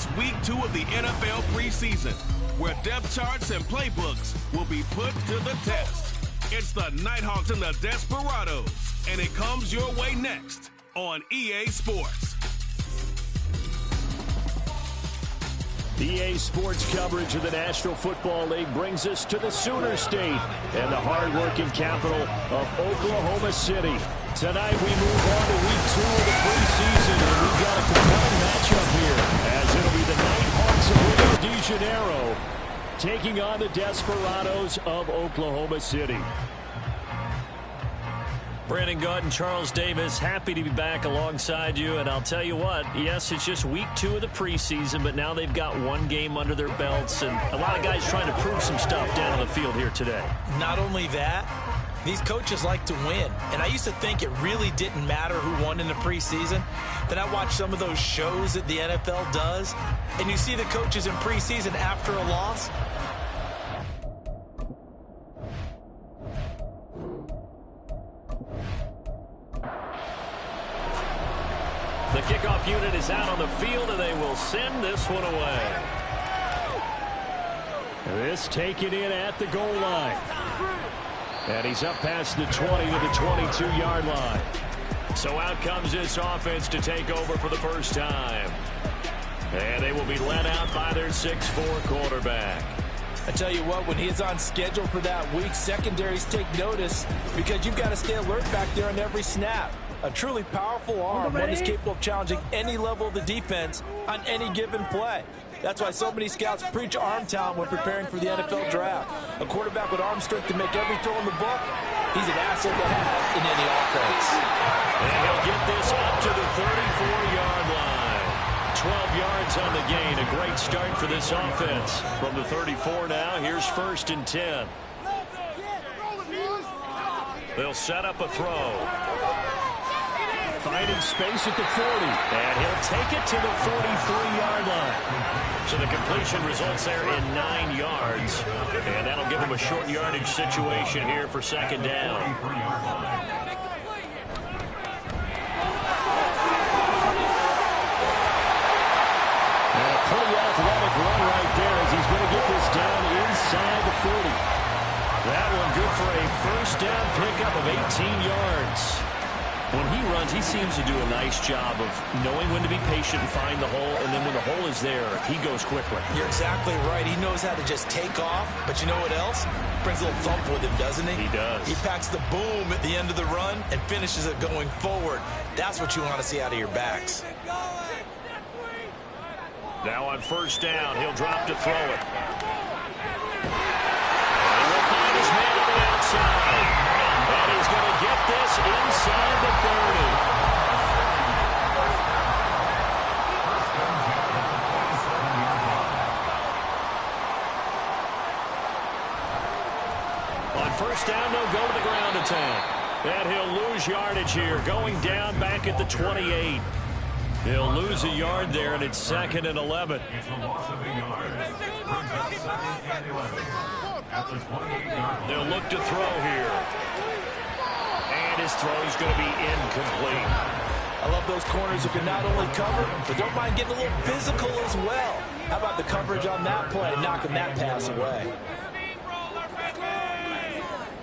It's week 2 of the NFL preseason, where depth charts and playbooks will be put to the test. It's the Nighthawks and the Desperados, and it comes your way next on EA Sports. EA Sports coverage of the National Football League brings us to the Sooner State and the hard-working capital of Oklahoma City. Tonight we move on to week 2 of the preseason, and we've got a compelling matchup here, as it'll be the Nighthawks of Rio de Janeiro taking on the Desperados of Oklahoma City. Brandon Gaunt and Charles Davis, happy to be back alongside you. And I'll tell you what, yes, it's just week 2 of the preseason, but now they've got one game under their belts, and a lot of guys trying to prove some stuff down on the field here today. Not only that, these coaches like to win. And I used to think it really didn't matter who won in the preseason. Then I watched some of those shows that the NFL does, and you see the coaches in preseason after a loss. The kickoff unit is out on the field, and they will send this one away. This taken in at the goal line. And he's up past the 20 to the 22-yard line. So out comes this offense to take over for the first time. And they will be led out by their 6'4" quarterback. I tell you what, when he's on schedule for that week, secondaries take notice because you've got to stay alert back there on every snap. A truly powerful arm, one is capable of challenging any level of the defense on any given play. That's why so many scouts preach arm talent when preparing for the NFL draft. A quarterback with arm strength to make every throw in the book, he's an asset to have in any offense. And he'll get this up to the 34-yard line. 12 yards on the gain. A great start for this offense. From the 34 now, here's 1st and 10. They'll set up a throw. Finding space at the 40. And he'll take it to the 43-yard line. So the completion results there in 9 yards. And that'll give him a short yardage situation here for 2nd down. And a pretty athletic run right there as he's going to get this down inside the 40. That one good for a 1st down pickup of 18 yards. When he runs, he seems to do a nice job of knowing when to be patient and find the hole, and then when the hole is there, he goes quickly. You're exactly right. He knows how to just take off, but you know what else? Brings a little thump with him, doesn't he? He does. He packs the boom at the end of the run and finishes it going forward. That's what you want to see out of your backs. Now on 1st down, he'll drop to throw it. And he'll find his man on the outside. And he's going to get this inside the 30. On 1st down, they'll go to the ground attack. And he'll lose yardage here, going down back at the 28. He'll lose a yard there, and it's 2nd and 11. They'll look to throw here. And his throw is going to be incomplete. I love those corners who can not only cover, but don't mind getting a little physical as well. How about the coverage on that play, knocking that pass away?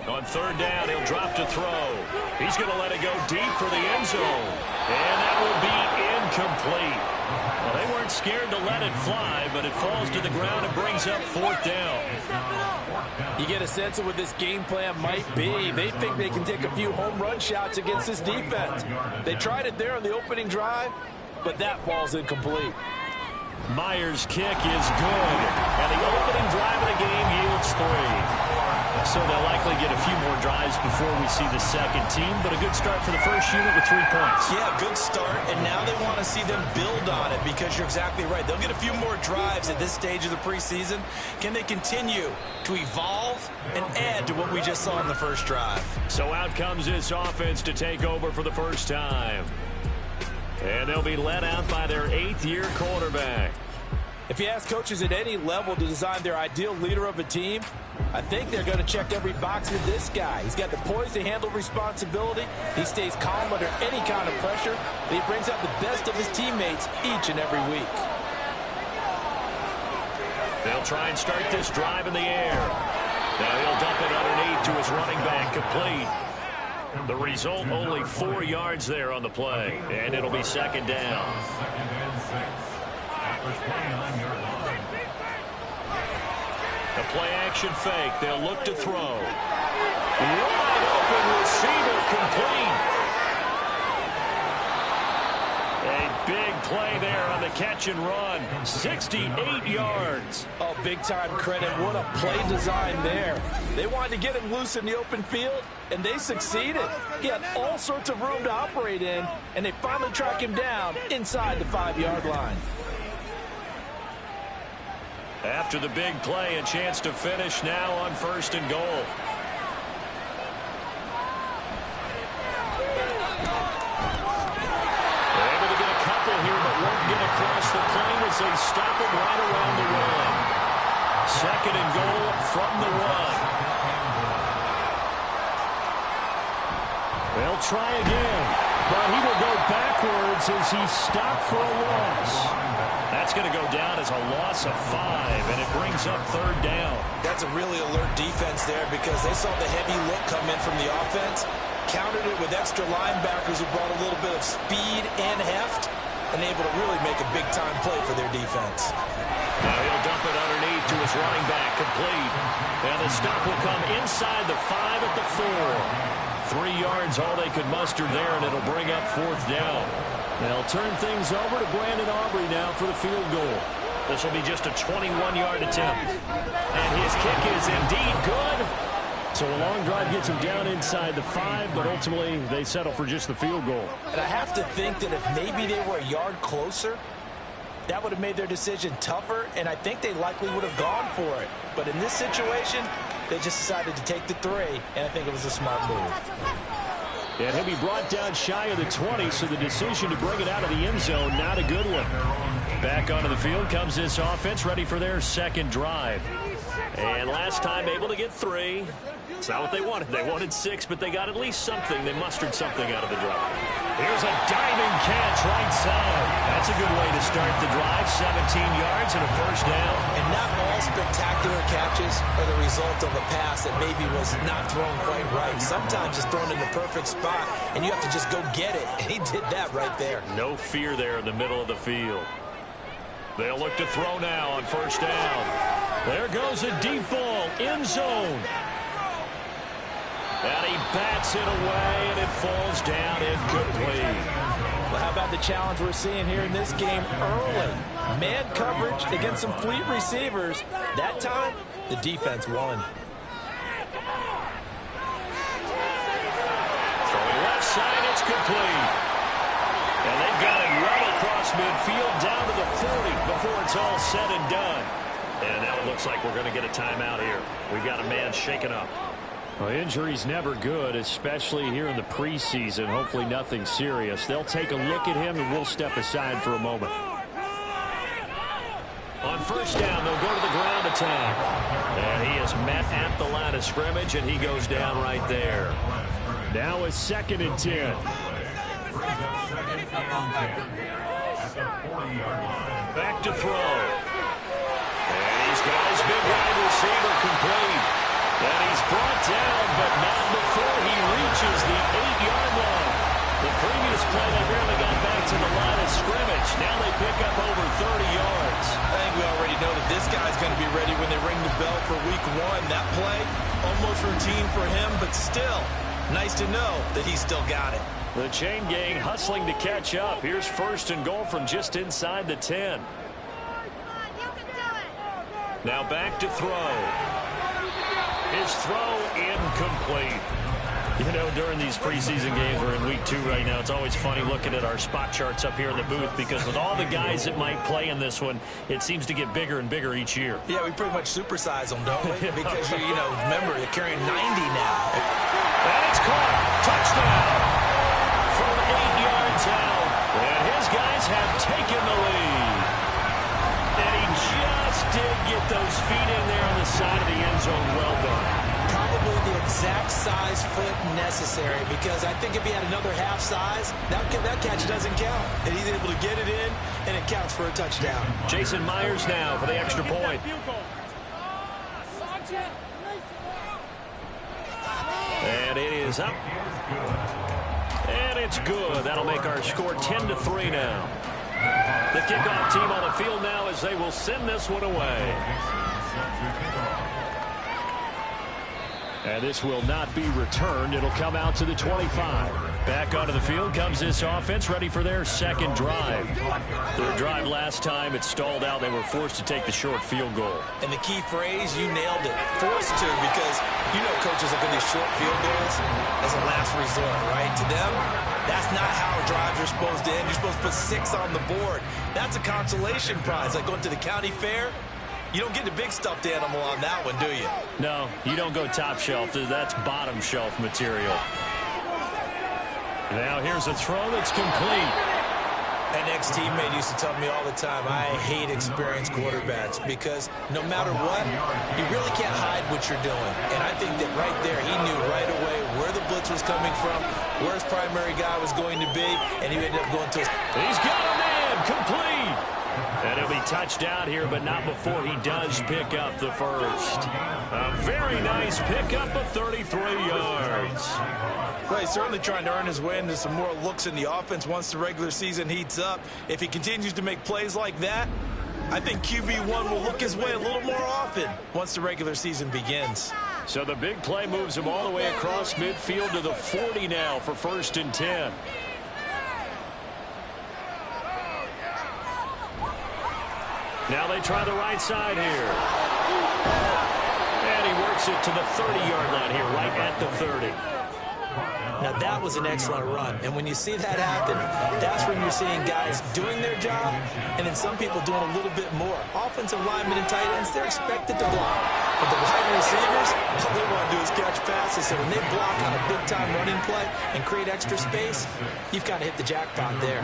On 3rd down, he'll drop to throw. He's going to let it go deep for the end zone. And that will be incomplete. Well, they weren't scared to let it fly, but it falls to the ground and brings up 4th down. You get a sense of what this game plan might be. They think they can take a few home run shots against this defense. They tried it there on the opening drive, but that falls incomplete. Myers' kick is good, and the opening drive of the game yields 3. So they'll likely get a few more drives before we see the second team, but a good start for the first unit with 3 points. Yeah, good start, and now they want to see them build on it because you're exactly right. They'll get a few more drives at this stage of the preseason. Can they continue to evolve and add to what we just saw in the first drive? So out comes this offense to take over for the first time. And they'll be led out by their 8th-year quarterback. If you ask coaches at any level to design their ideal leader of a team, I think they're going to check every box with this guy. He's got the poise to handle responsibility. He stays calm under any kind of pressure. And he brings out the best of his teammates each and every week. They'll try and start this drive in the air. Now he'll dump it underneath to his running back, complete. The result, only 4 yards there on the play, and it'll be second down. The play-action fake. They'll look to throw. Wide open receiver, complete. A big play there on the catch and run. 68 yards. Oh, big-time credit. What a play design there. They wanted to get him loose in the open field, and they succeeded. He had all sorts of room to operate in, and they finally track him down inside the 5-yard line. After the big play, a chance to finish now on 1st and goal. Here, but won't get across the plane as they stop him right around the run. 2nd and goal from the run. They'll try again, but he will go backwards as he's stopped for a loss. That's going to go down as a loss of 5, and it brings up 3rd down. That's a really alert defense there because they saw the heavy look come in from the offense, countered it with extra linebackers who brought a little bit of speed and heft, and able to really make a big-time play for their defense. Now he'll dump it underneath to his running back, complete. And the stop will come inside the 5 at the 4. 3 yards, all they could muster there, and it'll bring up 4th down. They'll turn things over to Brandon Aubrey now for the field goal. This will be just a 21-yard attempt. And his kick is indeed good. So a long drive gets him down inside the 5, but ultimately they settle for just the field goal. And I have to think that if maybe they were a yard closer, that would have made their decision tougher, and I think they likely would have gone for it. But in this situation, they just decided to take the 3, and I think it was a smart move. And he'll be brought down shy of the 20, so the decision to bring it out of the end zone, not a good one. Back onto the field comes this offense, ready for their 2nd drive. And last time able to get 3. It's not what they wanted. They wanted 6, but they got at least something. They mustered something out of the drive. Here's a diving catch right side. That's a good way to start the drive. 17 yards and a 1st down. And not all spectacular catches are the result of a pass that maybe was not thrown quite right. Sometimes it's thrown in the perfect spot, and you have to just go get it. And he did that right there. No fear there in the middle of the field. They'll look to throw now on 1st down. There goes a deep ball, end zone. And he bats it away, and it falls down incomplete. Well, how about the challenge we're seeing here in this game early? Man coverage against some fleet receivers. That time, the defense won. Throwing left side, it's complete. And they've got it right across midfield down to the 40 before it's all said and done. And now it looks like we're going to get a timeout here. We've got a man shaken up. Well, injury's never good, especially here in the preseason. Hopefully nothing serious. They'll take a look at him, and we'll step aside for a moment. On 1st down, they'll go to the ground attack. And he is met at the line of scrimmage, and he goes down right there. Now it's 2nd and 10. Back to throw. And he's got his big wide receiver complete. And he's brought down, but not before he reaches the 8-yard line. The previous play, they barely got back to the line of scrimmage. Now they pick up over 30 yards. I think we already know that this guy's going to be ready when they ring the bell for week 1. That play, almost routine for him, but still, nice to know that he's still got it. The chain gang hustling to catch up. Here's 1st and goal from just inside the 10. Now back to throw. His throw incomplete. You know, during these preseason games, we're in week 2 right now. It's always funny looking at our spot charts up here in the booth because with all the guys that might play in this one, it seems to get bigger and bigger each year. Yeah, we pretty much supersize them, don't we? Because, you know, remember, they're carrying 90 now. And it's caught. Touchdown. From 8 yards out. And his guys have taken the lead. And he just did get those feet in there on the side of the end zone. Well done. Probably the exact size foot necessary, because I think if he had another half size, that catch doesn't count. And he's able to get it in, and it counts for a touchdown. Jason Myers now for the extra point. And it is up. And it's good. That'll make our score 10-3 now. The kickoff team on the field now as they will send this one away. And this will not be returned. It'll come out to the 25. Back onto the field comes this offense, ready for their second drive. Their drive last time, it stalled out. They were forced to take the short field goal. And the key phrase, you nailed it. Forced to, because you know coaches look at these short field goals as a last resort, right? To them, that's not how drives are supposed to end. You're supposed to put 6 on the board. That's a consolation prize, like going to the county fair. You don't get the big stuffed animal on that one, do you? No, you don't go top shelf. That's bottom shelf material. Now here's a throw that's complete. An ex-teammate used to tell me all the time, I hate experienced quarterbacks, because no matter what, you really can't hide what you're doing. And I think that right there, he knew right away where the blitz was coming from, where his primary guy was going to be, and he ended up going to his... He's got a man, complete. And he'll be touched out here, but not before he does pick up the first. A very nice pickup of 33 yards. Well, he's certainly trying to earn his way into some more looks in the offense once the regular season heats up. If he continues to make plays like that, I think QB1 will look his way a little more often once the regular season begins. So the big play moves him all the way across midfield to the 40 now for 1st and 10. Now they try the right side here. And he works it to the 30-yard line here, right at the 30. Now that was an excellent run. And when you see that happen, that's when you're seeing guys doing their job, and then some people doing a little bit more. Offensive linemen and tight ends, they're expected to block. But the wide receivers, all they want to do is catch passes. So when they block on a big-time running play and create extra space, you've kind of hit the jackpot there.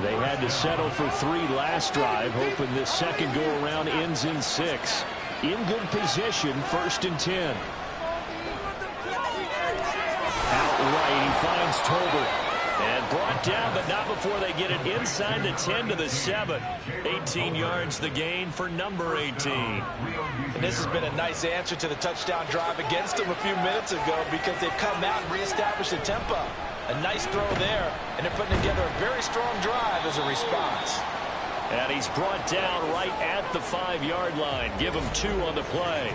They had to settle for 3 last drive, hoping this second go-around ends in 6. In good position, 1st and 10. Outright, he finds Tolbert. And brought down, but not before they get it inside the 10 to the 7. 18 yards the gain for number 18. And this has been a nice answer to the touchdown drive against them a few minutes ago, because they've come out and reestablished the tempo. A nice throw there, and they're putting together a very strong drive as a response. And he's brought down right at the 5-yard line. Give him 2 on the play.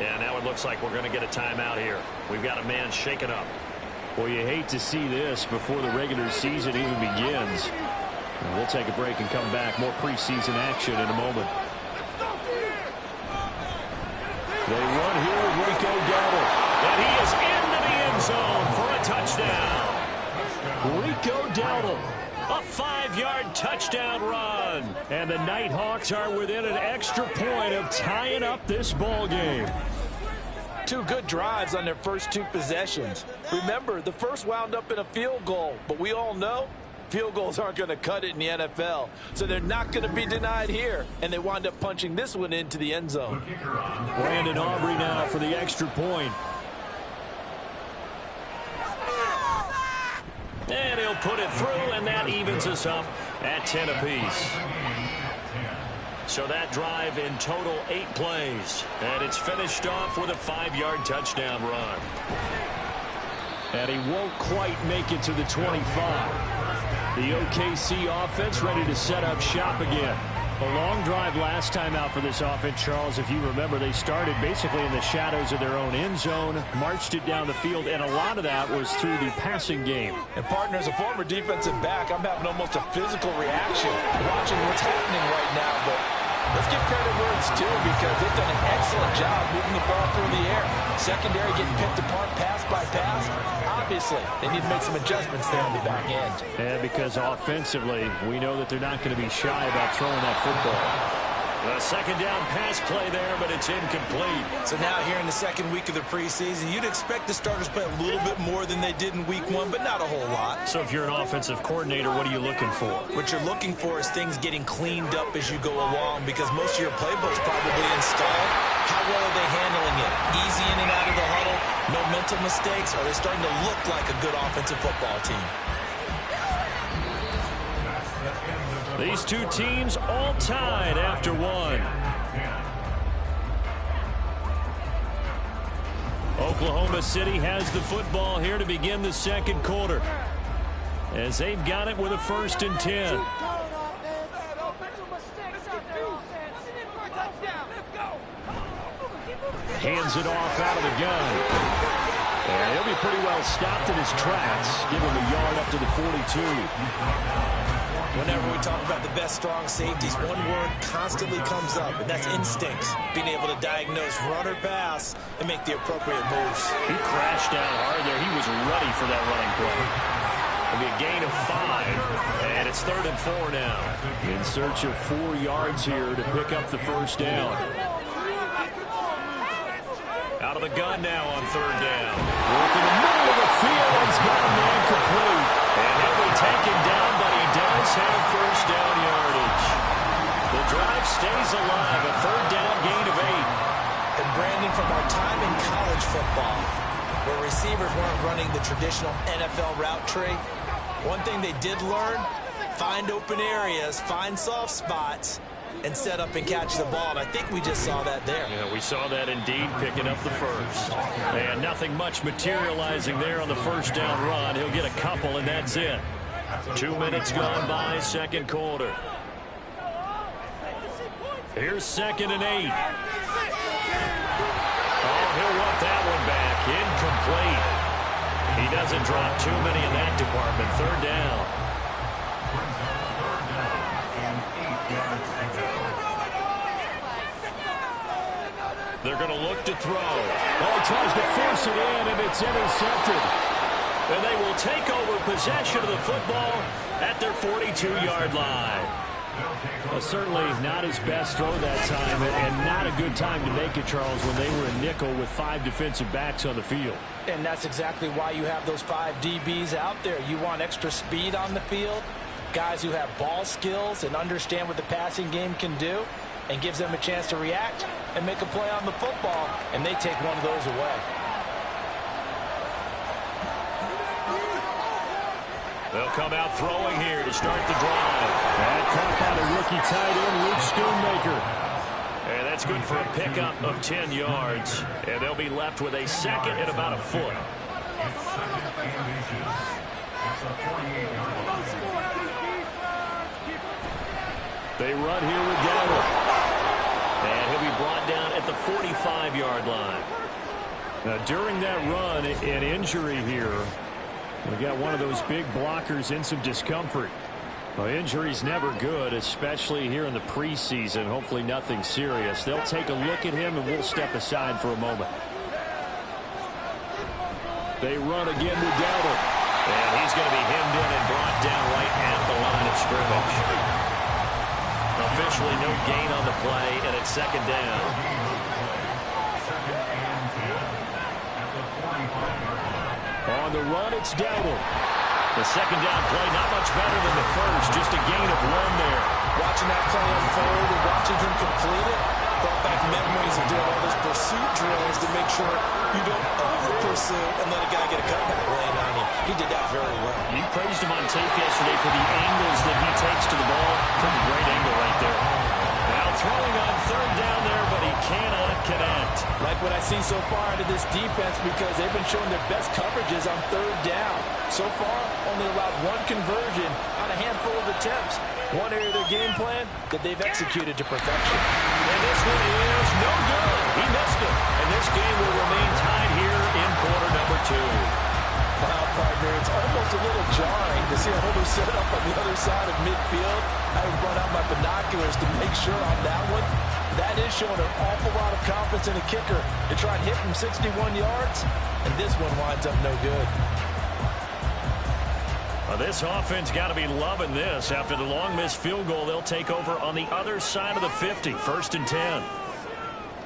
And now it looks like we're going to get a timeout here. We've got a man shaken up. Well, you hate to see this before the regular season even begins. And we'll take a break and come back. More preseason action in a moment. They run here with Rico Dowdle. And he is into the end zone for a touchdown. Rico Dowdle. A 5-yard touchdown run. And the Nighthawks are within an extra point of tying up this ball game. 2 good drives on their first 2 possessions. Remember, the first wound up in a field goal, but we all know field goals aren't going to cut it in the NFL, so they're not going to be denied here, and they wind up punching this one into the end zone. Brandon Aubrey now for the extra point. And he'll put it through, and that evens us up at 10 apiece. So that drive in total 8 plays. And it's finished off with a 5-yard touchdown run. And he won't quite make it to the 25. The OKC offense ready to set up shop again. A long drive last time out for this offense, Charles. If you remember, they started basically in the shadows of their own end zone, marched it down the field, and a lot of that was through the passing game. And, partner, as a former defensive back, I'm having almost a physical reaction watching what's happening right now. But let's give credit where it's due, because they've done an excellent job moving the ball through the air. Secondary getting picked apart pass by pass. Obviously, they need to make some adjustments there on the back end. And because offensively, we know that they're not going to be shy about throwing that football. A second down pass play there, but it's incomplete. So now here in the second week of the preseason, you'd expect the starters to play a little bit more than they did in week 1, but not a whole lot. So if you're an offensive coordinator, what are you looking for? What you're looking for is things getting cleaned up as you go along, because most of your playbook's probably installed. How well are they handling it? Easy in and out of the huddle? No mental mistakes? Are they starting to look like a good offensive football team? These two teams all tied after one. Oklahoma City has the football here to begin the second quarter, as they've got it with a 1st and 10. Hands it off out of the gun. And he'll be pretty well stopped in his tracks. Give him a yard up to the 42. Whenever we talk about the best strong safeties, one word constantly comes up, and that's instincts. Being able to diagnose run or pass and make the appropriate moves. He crashed down hard there. He was ready for that running play. It'll be a gain of 5, and it's 3rd and 4 now. In search of 4 yards here to pick up the 1st down. Out of the gun now on 3rd down. Work in the middle of the field. He's got a man complete. And he'll be taken down, but he does have 1st down yardage. The drive stays alive. A 3rd down gain of 8. And Brandon, from our time in college football, where receivers weren't running the traditional NFL route tree, one thing they did learn, find open areas, find soft spots, and set up and catch the ball. And I think we just saw that there. Yeah, we saw that indeed, picking up the 1st. And nothing much materializing there on the 1st down run. He'll get a couple, and that's it. 2 minutes gone by, second quarter. Here's 2nd and 8. Oh, he'll want that one back. Incomplete. He doesn't drop too many in that department. 3rd down. They're going to look to throw. Oh, he tries to force it in, and it's intercepted. And they will take over possession of the football at their 42-yard line. Well, certainly not his best throw that time, and not a good time to make it, Charles, when they were a nickel with 5 defensive backs on the field. And that's exactly why you have those 5 DBs out there. You want extra speed on the field, guys who have ball skills and understand what the passing game can do, and gives them a chance to react and make a play on the football, and they take one of those away. They'll come out throwing here to start the drive. And caught by the rookie tight end, Luke Schoonmaker. And that's good for a pickup of 10 yards. And they'll be left with a 2nd and about a foot. They run here with Janeiro. And he'll be brought down at the 45-yard line. Now, during that run, an injury here. We got one of those big blockers in some discomfort. Well, injury's never good, especially here in the preseason. Hopefully nothing serious. They'll take a look at him, and we'll step aside for a moment. They run again with Dowdle. And he's going to be hemmed in and brought down right at the line of scrimmage. Officially no gain on the play, and it's 2nd down. On the run, it's Dowdle. The 2nd down play, not much better than the first, just a gain of 1 there. Watching that play unfold and watching him complete it brought back memories of doing all those pursuit drills to make sure you don't over-pursue and let a guy get a cutback lane on you. He did that very well. You praised him on tape yesterday for the angles that he takes to the ball. Pretty great angle right there. Now throwing on 3rd down there, but he cannot connect. Like what I see so far out of this defense, because they've been showing their best coverages on 3rd down. So far, only allowed 1 conversion on a handful of attempts. One area of their game plan that they've executed to perfection. And this one is no good. He missed it. And this game will remain tied here in quarter number 2. Wow, partner, it's almost a little jarring to see a holder set up on the other side of midfield. I brought out my binoculars to make sure on that one. That is showing an awful lot of confidence in a kicker to try and hit from 61 yards. And this one winds up no good. This offense got to be loving this. After the long missed field goal, they'll take over on the other side of the 50. 1st and 10.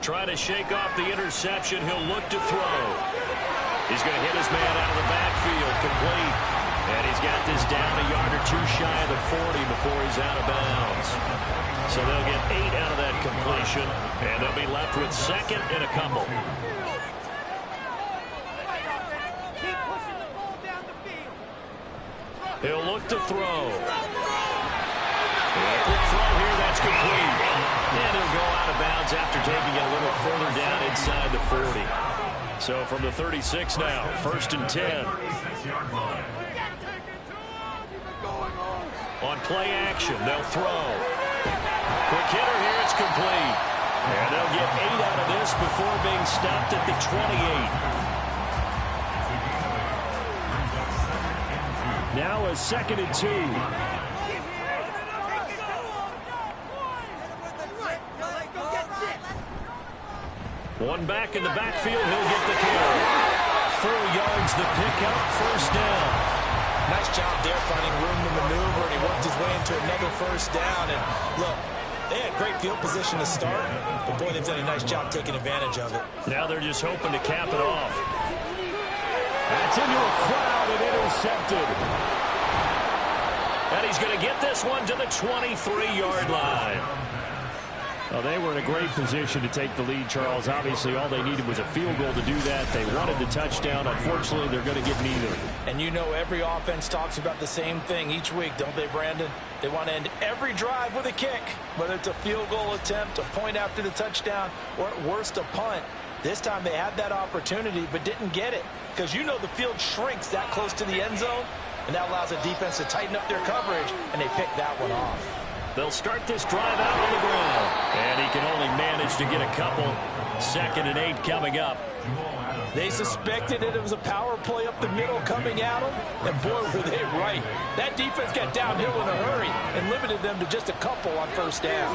Trying to shake off the interception. He'll look to throw. He's going to hit his man out of the backfield. Complete. And he's got this down a yard or two shy of the 40 before he's out of bounds. So they'll get 8 out of that completion. And they'll be left with 2nd and a couple. He'll look to throw. A quick throw here, that's complete. And he'll go out of bounds after taking it a little further down inside the 40. So from the 36 now, 1st and 10. On play action, they'll throw. Quick hitter here, it's complete. And they'll get 8 out of this before being stopped at the 28. Now a 2nd and 2. One back in the backfield, he'll get the carry. 4 yards the pickup, 1st down. Nice job there finding room to maneuver, and he worked his way into another 1st down. And look, they had great field position to start, but boy, they've done a nice job taking advantage of it. Now they're just hoping to cap it off. That's into a crowd and intercepted. And he's going to get this one to the 23-yard line. Well, they were in a great position to take the lead, Charles. Obviously, all they needed was a field goal to do that. They wanted the touchdown. Unfortunately, they're going to get neither. And you know every offense talks about the same thing each week, don't they, Brandon? They want to end every drive with a kick, whether it's a field goal attempt, a point after the touchdown, or at worst, a punt. This time they had that opportunity but didn't get it, because you know the field shrinks that close to the end zone, and that allows the defense to tighten up their coverage, and they pick that one off. They'll start this drive out on the ground. And he can only manage to get a couple. 2nd and 8 coming up. They suspected it was a power play up the middle coming at them, and boy, were they right. That defense got downhill in a hurry and limited them to just a couple on 1st down.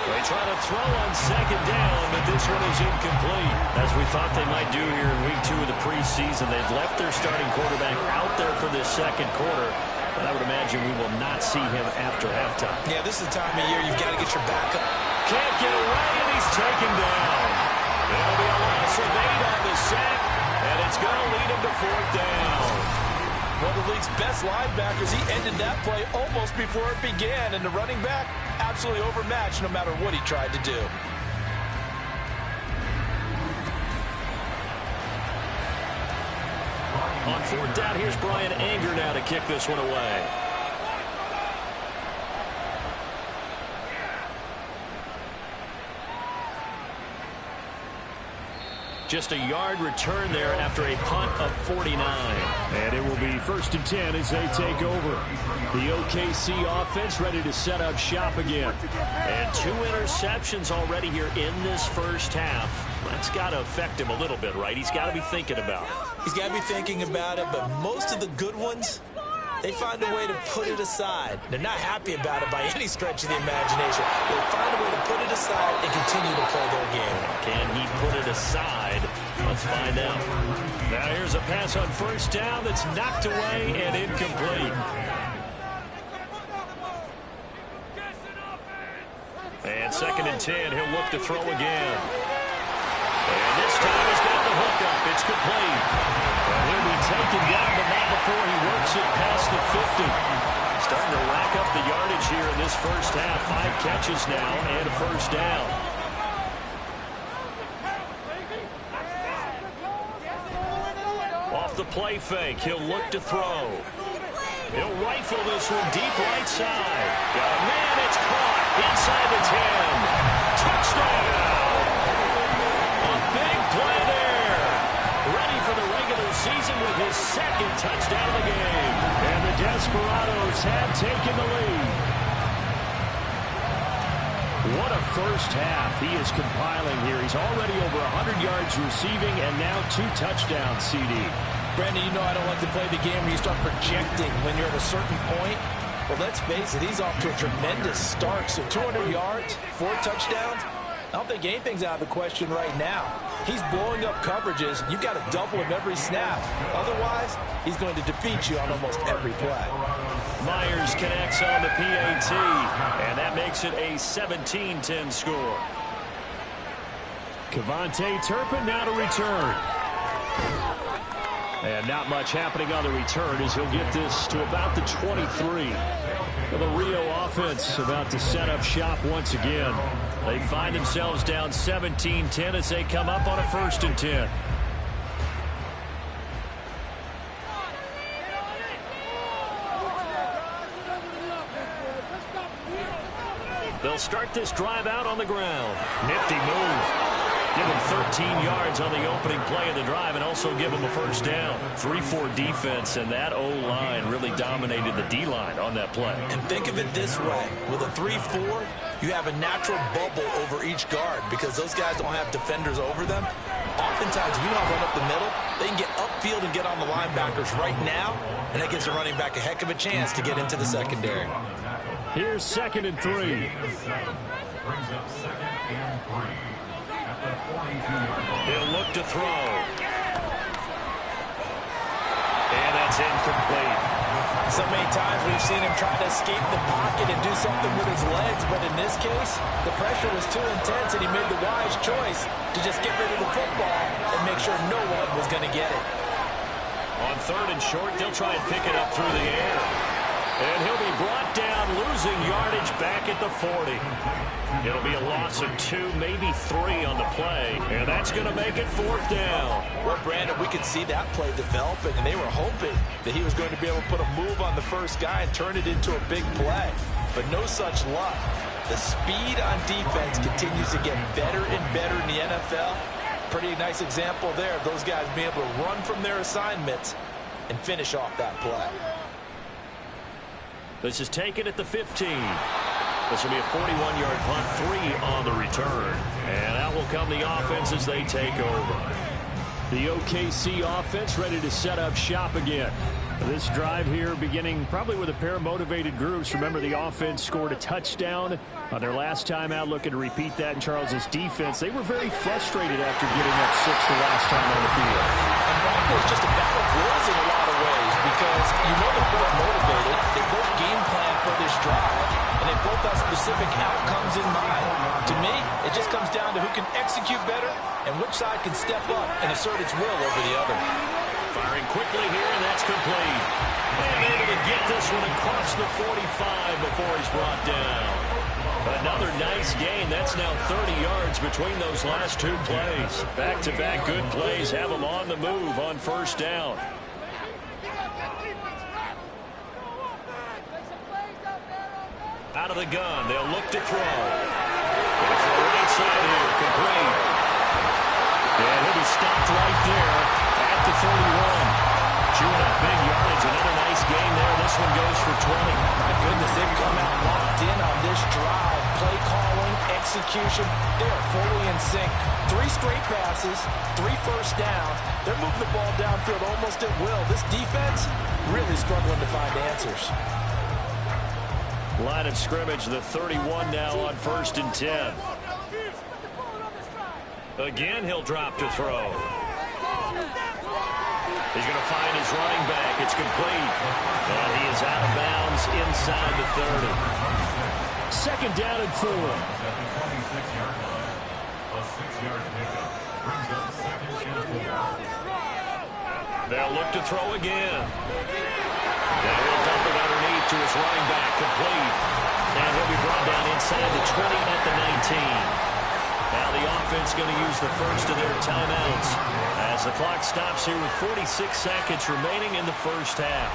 They try to throw on 2nd down, but this one is incomplete. As we thought they might do here in week 2 of the preseason, they've left their starting quarterback out there for this 2nd quarter. But I would imagine we will not see him after halftime. Yeah, this is the time of year you've got to get your backup. Can't get away, and he's taken down. It'll be a loss of 8 on the sack, and it's going to lead him to 4th down. One of the league's best linebackers, he ended that play almost before it began, and the running back absolutely overmatched no matter what he tried to do. On 4th down, here's Brian Anger now to kick this one away. Just a yard return there after a punt of 49. And it will be 1st and 10 as they take over. The OKC offense ready to set up shop again. And 2 interceptions already here in this 1st half. That's got to affect him a little bit, right? He's got to be thinking about it. He's got to be thinking about it, but most of the good ones, they find a way to put it aside. They're not happy about it by any stretch of the imagination. They find a way to put it aside and continue to play their game. Can he put it aside? Let's find out. Now here's a pass on 1st down that's knocked away and incomplete. And 2nd and 10, he'll look to throw again. And this time he's got the hook up. It's complete. And he'll be taken down, but not before he works it past the 50. Starting to rack up the yardage here in this 1st half. 5 catches now and a 1st down. Off the play fake, he'll look to throw. He'll rifle this one deep right side. Oh, man, it's caught inside the 10. Touchdown! A big play there. Ready for the regular season with his 2nd touchdown of the game. And the Desperados have taken the lead. What a 1st half he is compiling here. He's already over 100 yards receiving and now 2 touchdowns, CD. Brandon, you know I don't like to play the game where you start projecting when you're at a certain point. Well, let's face it, he's off to a tremendous start. So 200 yards, 4 touchdowns. I don't think anything's out of the question right now. He's blowing up coverages. You've got to double him every snap. Otherwise, he's going to defeat you on almost every play. Myers connects on the PAT, and that makes it a 17-10 score. Kevontae Turpin now to return. And not much happening on the return as he'll get this to about the 23. The Rio offense about to set up shop once again. They find themselves down 17-10 as they come up on a 1st and 10. They'll start this drive out on the ground. Nifty move. Give him 13 yards on the opening play of the drive and also give him a 1st down. 3-4 defense, and that O-line really dominated the D-line on that play. And think of it this way. With a 3-4, you have a natural bubble over each guard because those guys don't have defenders over them. Oftentimes, if you don't run up the middle, they can get upfield and get on the linebackers right now, and that gives the running back a heck of a chance to get into the secondary. Here's 2nd and 3. Brings up 2nd and 3. He'll look to throw. And that's incomplete. So many times we've seen him try to escape the pocket and do something with his legs, but in this case, the pressure was too intense and he made the wise choice to just get rid of the football and make sure no one was going to get it. On 3rd and short, they'll try and pick it up through the air. And he'll be brought down, losing yardage back at the 40. It'll be a loss of 2, maybe 3 on the play, and that's going to make it 4th down. Well, Brandon, we could see that play developing, and they were hoping that he was going to be able to put a move on the first guy and turn it into a big play. But no such luck. The speed on defense continues to get better and better in the NFL. Pretty nice example there of those guys being able to run from their assignments and finish off that play. This is taken at the 15. This will be a 41-yard punt, 3 on the return. And out will come the offense as they take over. The OKC offense ready to set up shop again. This drive here beginning probably with a pair of motivated groups. Remember, the offense scored a touchdown on their last time out, looking to repeat that in Charles's defense. They were very frustrated after getting up 6 the last time on the field. And frankly, it's just a battle of wills in a lot of ways because you know they're both motivated. They both game plan for this drive, and they both have specific outcomes in mind. To me, it just comes down to who can execute better and which side can step up and assert its will over the other. Firing quickly here, and that's complete. And able to get this one across the 45 before he's brought down. Another nice gain. That's now 30 yards between those last 2 plays. Back-to-back good plays have them on the move on 1st down. Out of the gun, they'll look to throw. It's the right side here, complete. And he'll be stopped right there at the 31. Chewing up big yardage. Another nice gain there. This one goes for 20. My goodness, they've come out locked in on this drive. Play calling, execution, they are fully in sync. 3 straight passes, 3 first downs. They're moving the ball downfield almost at will. This defense really struggling to find answers. Line of scrimmage, the 31 now on 1st and 10. Again, he'll drop to throw. He's going to find his running back. It's complete. And he is out of bounds inside the 30. 2nd down and 4. They'll look to throw again. And he'll dump it underneath to his running back, complete. And he'll be brought down inside the 20 at the 19. Now the offense going to use the first of their timeouts as the clock stops here with 46 seconds remaining in the first half.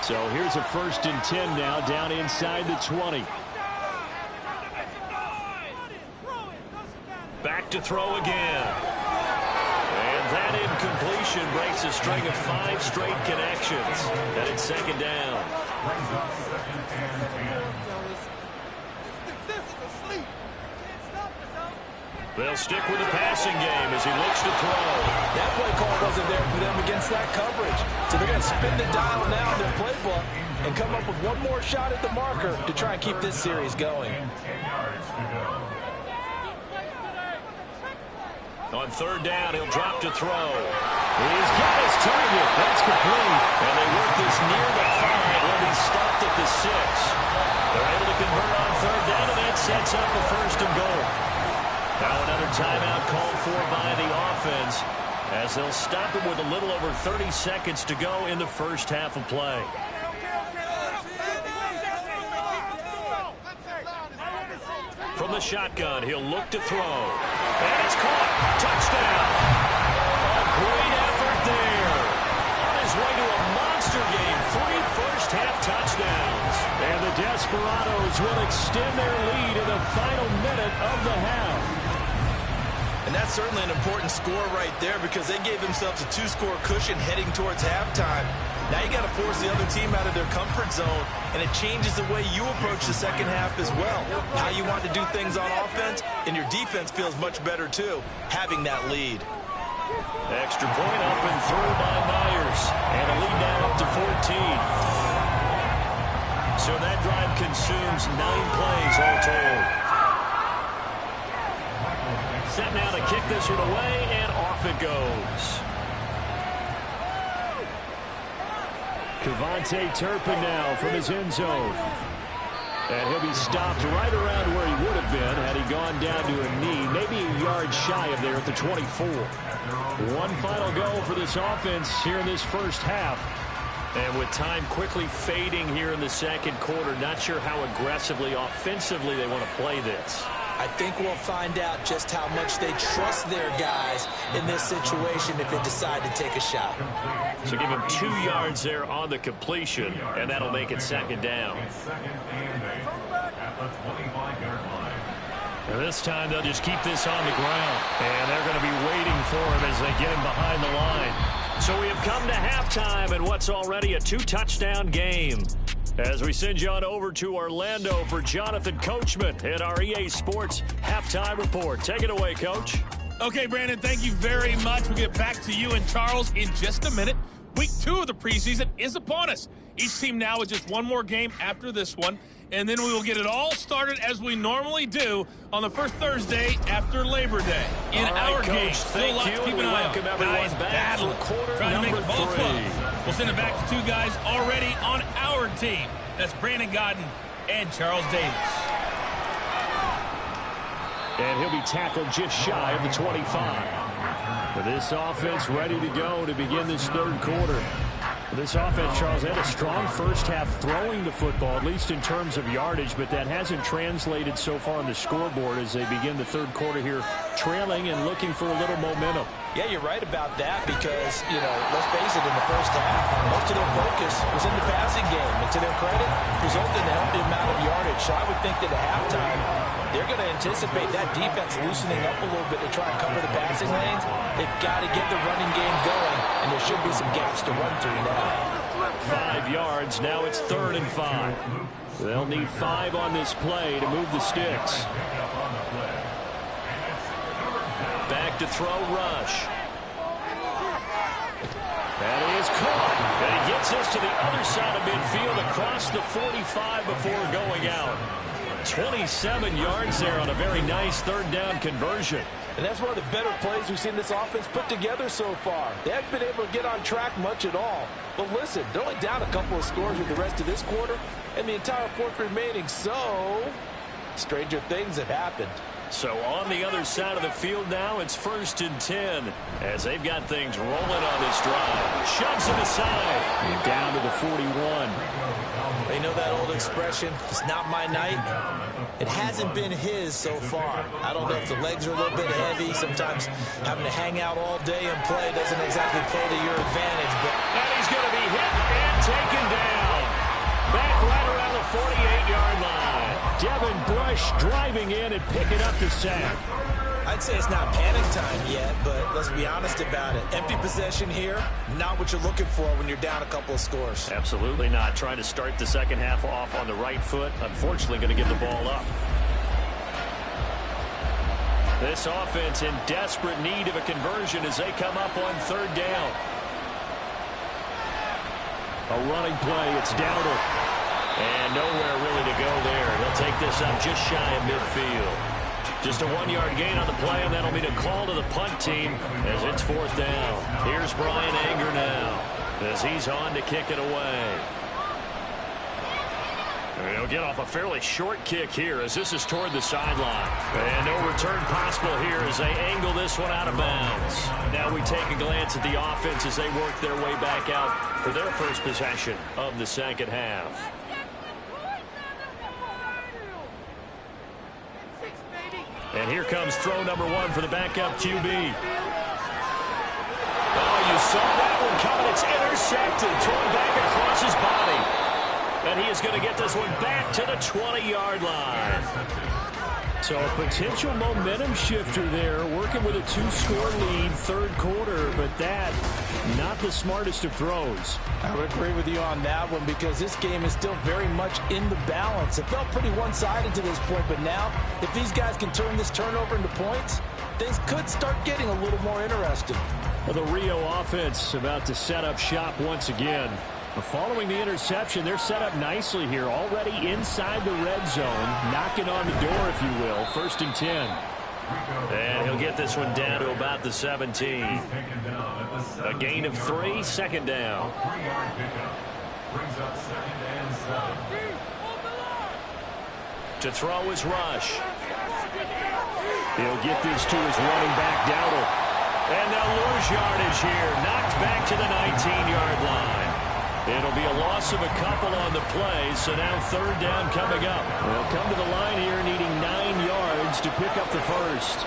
So here's a 1st and 10 now down inside the 20. Back to throw again. And that incompletion breaks a string of 5 straight connections. And it's 2nd down. They'll stick with the passing game as he looks to throw. That play call wasn't there for them against that coverage. So they're going to spin the dial now in their playbook and come up with one more shot at the marker to try and keep this series going. On third down, he'll drop to throw. He's got his target. That's complete. And they work this near the 5. He'll be stopped at the 6. They're able to convert on third down, and that sets up a 1st and goal. Now another timeout called for by the offense, as they'll stop it with a little over 30 seconds to go in the first half of play. From the shotgun, he'll look to throw. And it's caught. Touchdown. A great effort there. On his way to a monster game. 3 first-half touchdowns. And the Desperados will extend their lead in the final minute of the half. And that's certainly an important score right there, because they gave themselves a 2-score cushion heading towards halftime. Now you got to force the other team out of their comfort zone, and it changes the way you approach the second half as well. How you want to do things on offense, and your defense feels much better too, having that lead. Extra point up and through by Myers, and a lead now up to 14. So that drive consumes 9 plays all told. Set now to kick this one away, and off it goes. Kevontae Turpin now from his end zone. And he'll be stopped right around where he would have been had he gone down to a knee, maybe a yard shy of there at the 24. One final go for this offense here in this first half. And with time quickly fading here in the second quarter, not sure how aggressively, offensively they want to play this. I think we'll find out just how much they trust their guys in this situation if they decide to take a shot. So give him 2 yards there on the completion, and that'll make it 2nd down. And this time they'll just keep this on the ground, and they're going to be waiting for him as they get him behind the line. So we have come to halftime in what's already a 2-touchdown game. As we send you on over to Orlando for Jonathan Coachman at our EA Sports Halftime Report. Take it away, Coach. Okay, Brandon, thank you very much. We'll get back to you and Charles in just a minute. Week 2 of the preseason is upon us. Each team now with just one more game after this one, and then we will get it all started as we normally do on the first Thursday after Labor Day. In our game, still a lot to keep an eye on. Guys battling, trying to make the ball club. We'll send it back to 2 guys already on our team. That's Brandon Godden and Charles Davis. And he'll be tackled just shy of the 25. For this offense ready to go to begin this third quarter. This offense, Charles, had a strong first half throwing the football, at least in terms of yardage, but that hasn't translated so far on the scoreboard as they begin the third quarter here, trailing and looking for a little momentum. Yeah, you're right about that because, let's face it, in the first half, most of their focus was in the passing game. And to their credit, resulted in a healthy amount of yardage. So I would think that at halftime, they're going to anticipate that defense loosening up a little bit to try and cover the passing lanes. They've got to get the running game going, and there should be some gaps to run through now. 5 yards. Now it's 3rd and 5. They'll need 5 on this play to move the sticks. Back to throw, Rush. That is caught. And he gets us to the other side of midfield across the 45 before going out. 27 yards there on a very nice 3rd down conversion. And that's one of the better plays we've seen this offense put together so far. They haven't been able to get on track much at all. But listen, they're only down a couple of scores with the rest of this quarter and the entire 4th remaining. So, stranger things have happened. So on the other side of the field now, it's 1st and 10 as they've got things rolling on this drive. Shoves it aside. And down to the 41. They know that old expression, it's not my night. It hasn't been his so far. I don't know if the legs are a little bit heavy. Sometimes having to hang out all day and play doesn't exactly play to your advantage. But and he's going to be hit and taken down. Back right around the 48-yard line. Devin Bush driving in and picking up the sack. I'd say it's not panic time yet, but let's be honest about it. Empty possession here, not what you're looking for when you're down a couple of scores. Absolutely not. Trying to start the second half off on the right foot. Unfortunately, going to give the ball up. This offense in desperate need of a conversion as they come up on 3rd down. A running play. It's Dowdle. And nowhere really to go there. They'll take this up just shy of midfield. Just a 1-yard gain on the play, and that'll mean a call to the punt team as it's 4th down. Here's Brian Anger now as he's on to kick it away. He'll get off a fairly short kick here as this is toward the sideline. And no return possible here as they angle this one out of bounds. Now we take a glance at the offense as they work their way back out for their first possession of the second half. And here comes throw number 1 for the backup QB. Oh, you saw that one coming. It's intercepted. Thrown back across his body. And he is going to get this one back to the 20-yard line. So a potential momentum shifter there, working with a 2-score lead, 3rd quarter, but that, not the smartest of throws. I would agree with you on that one because this game is still very much in the balance. It felt pretty one-sided to this point, but now, if these guys can turn this turnover into points, things could start getting a little more interesting. Well, the Rio offense about to set up shop once again. Following the interception, they're set up nicely here, already inside the red zone, knocking on the door, if you will. 1st and 10. And he'll get this one down to about the 17. A gain of 3, 2nd down. To throw is Rush. He'll get this to his running back, Dowdle. And they'll lose yardage here. Knocked back to the 19-yard line. It'll be a loss of a couple on the play, so now 3rd down coming up. They'll come to the line here needing 9 yards to pick up the first.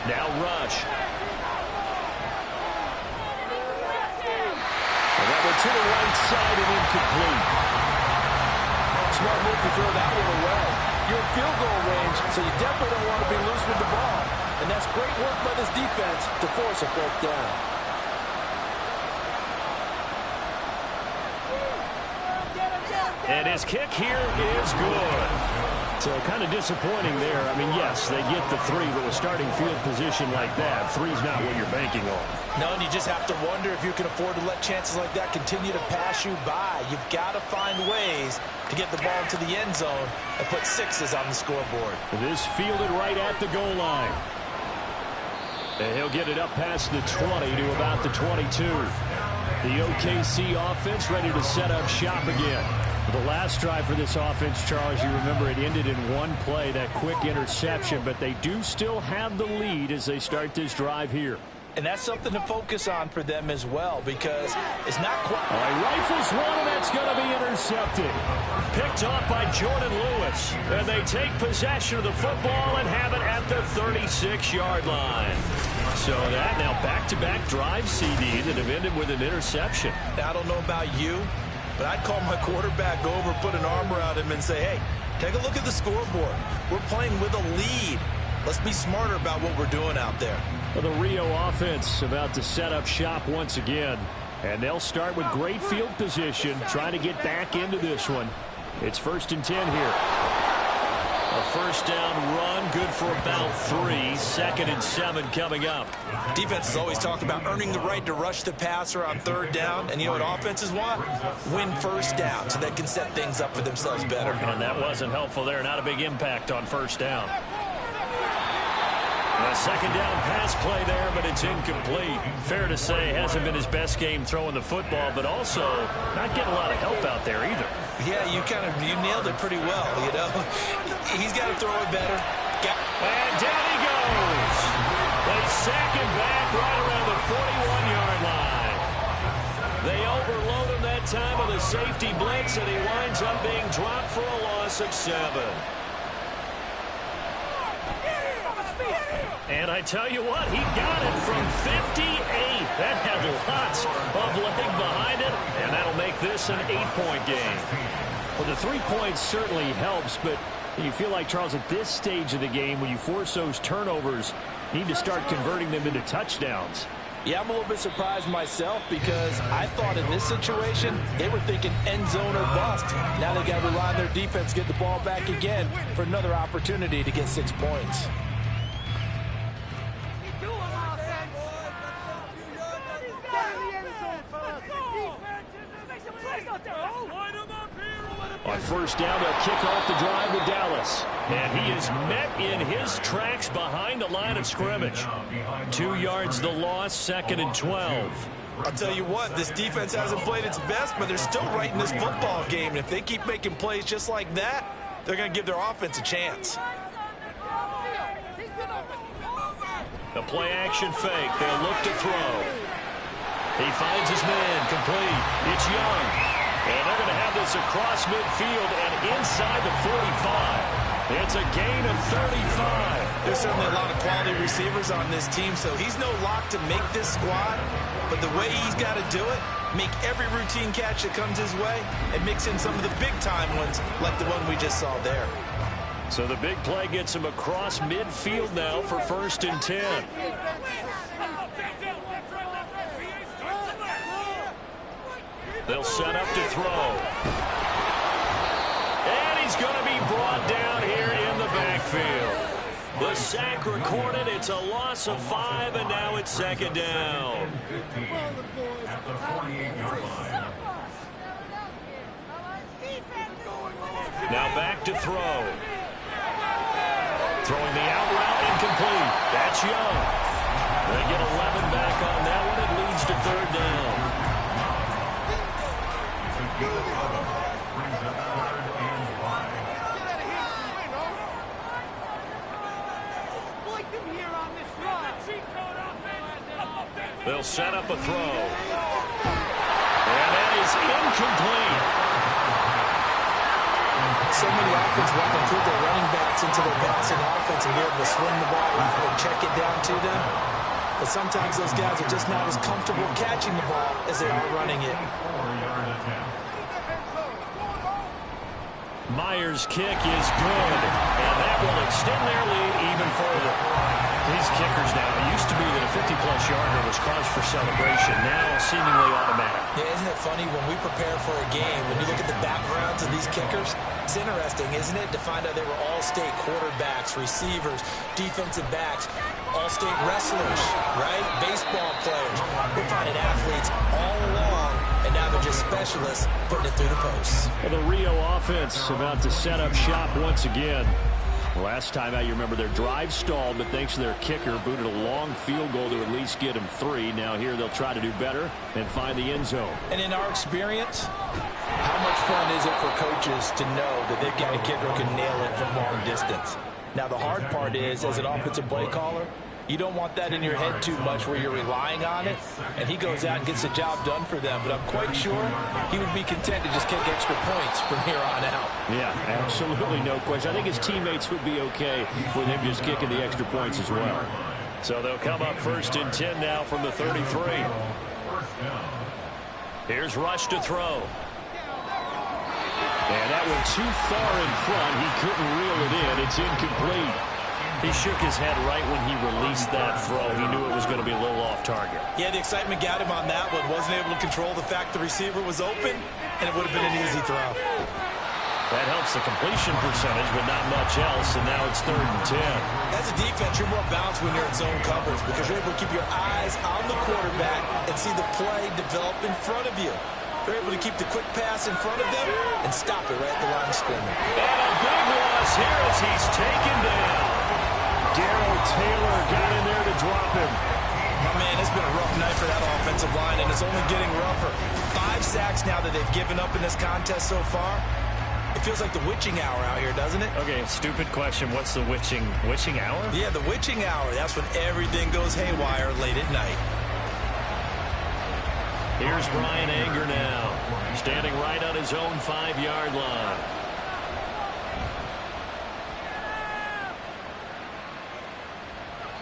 Now Rush. And that one to the right side and incomplete. Smart move to throw that one away. You're in field goal range, so you definitely don't want to be loose with the ball. And that's great work by this defense to force a 4th down. And his kick here is good. So kind of disappointing there. I mean, yes, they get the 3, but with starting field position like that, 3's not what you're banking on. No, and you just have to wonder if you can afford to let chances like that continue to pass you by. You've got to find ways to get the ball into the end zone and put 6s on the scoreboard. This fielded right at the goal line. And he'll get it up past the 20 to about the 22. The OKC offense ready to set up shop again. The last drive for this offense, Charles, you remember it ended in 1 play, that quick interception, but they do still have the lead as they start this drive here. And that's something to focus on for them as well because it's not quite... All right, rifles one, and that's going to be intercepted. Picked off by Jordan Lewis. And they take possession of the football and have it at the 36-yard line. So that now back-to-back drive CD that have ended with an interception. I don't know about you, but I'd call my quarterback over, put an arm around him, and say, hey, take a look at the scoreboard. We're playing with a lead. Let's be smarter about what we're doing out there. Well, the Rio offense about to set up shop once again. And they'll start with great field position, trying to get back into this one. It's 1st and 10 here. A 1st down run, good for about 3. 2nd and 7 coming up. Defense has always talked about earning the right to rush the passer on 3rd down. And you know what offenses want? Win 1st down so they can set things up for themselves better. And that wasn't helpful there. Not a big impact on 1st down. A 2nd down pass play there, but it's incomplete. Fair to say, hasn't been his best game throwing the football, but also not getting a lot of help out there either. Yeah, you nailed it pretty well, you know. He's got to throw it better. And down he goes. They sack him back right around the 41-yard line. They overload him that time with a safety blitz, and he winds up being dropped for a loss of 7. And I tell you what, he got it from 58. That had lots of leg behind it, and that'll make this an 8-point game. Well, the 3 points certainly helps, but you feel like, Charles, at this stage of the game, when you force those turnovers, you need to start converting them into touchdowns. Yeah, I'm a little bit surprised myself because I thought in this situation, they were thinking end zone or bust. Now they got to rely on their defense, get the ball back again for another opportunity to get 6 points. On first down, they'll kick off the drive with Dallas. And he is met in his tracks behind the line of scrimmage. 2 yards the loss, 2nd and 12. I'll tell you what, this defense hasn't played its best, but they're still right in this football game. And if they keep making plays just like that, they're going to give their offense a chance. The play-action fake. They'll look to throw. He finds his man. Complete. It's Young. And they're going to have this across midfield and inside the 45. It's a gain of 35. There's certainly a lot of quality receivers on this team, so he's no lock to make this squad. But the way he's got to do it, make every routine catch that comes his way, and mix in some of the big-time ones like the one we just saw there. So the big play gets him across midfield now for 1st and 10. They'll set up to throw. And he's going to be brought down here in the backfield. The sack recorded. It's a loss of 5, and now it's 2nd down. At the 48-yard line. Now back to throw. Throwing the out route, incomplete. That's Young. They get 11 back on that one. It leads to 3rd down. Brings up 3rd and 5. They'll set up a throw. And that is incomplete. So many offenses want to include their running backs into their passing offense and be able to swing the ball or check it down to them. But sometimes those guys are just not as comfortable catching the ball as they are running it. 4-yard attempt. Myers' kick is good, and that will extend their lead even further. These kickers now, it used to be that a 50-plus yarder was cause for celebration, now seemingly automatic. Yeah, isn't it funny when we prepare for a game, when you look at the backgrounds of these kickers, it's interesting, isn't it, to find out they were all-state quarterbacks, receivers, defensive backs, all-state wrestlers, right? Baseball players. We're finding athletes all along, and now they're just specialists putting it through the posts. Well, the Rio offense about to set up shop once again. Last time out, you remember their drive stalled, but thanks to their kicker, booted a long field goal to at least get them 3. Now here they'll try to do better and find the end zone. And in our experience, how much fun is it for coaches to know that they've got a kicker who can nail it from long distance? Now the hard part is, as an offensive play caller, you don't want that in your head too much where you're relying on it, and he goes out and gets the job done for them. But I'm quite sure he would be content to just kick extra points from here on out. Yeah, absolutely no question. I think his teammates would be okay with him just kicking the extra points as well. So they'll come up 1st and 10 now from the 33. Here's Rush to throw. And that went too far in front. He couldn't reel it in. It's incomplete. He shook his head right when he released that throw. He knew it was going to be a little off target. Yeah, the excitement got him on that one. Wasn't able to control the fact the receiver was open, and it would have been an easy throw. That helps the completion percentage, but not much else, and now it's 3rd and 10. As a defense, you're more balanced when you're in zone coverage because you're able to keep your eyes on the quarterback and see the play develop in front of you. They're able to keep the quick pass in front of them and stop it right at the line of scrimmage. And a big loss here as he's taken down. Darrell Taylor got in there to drop him. Oh, man, it's been a rough night for that offensive line, and it's only getting rougher. 5 sacks now that they've given up in this contest so far. It feels like the witching hour out here, doesn't it? Okay, stupid question. What's the witching hour? Yeah, the witching hour. That's when everything goes haywire late at night. Here's Brian Anger now, standing right on his own 5-yard line.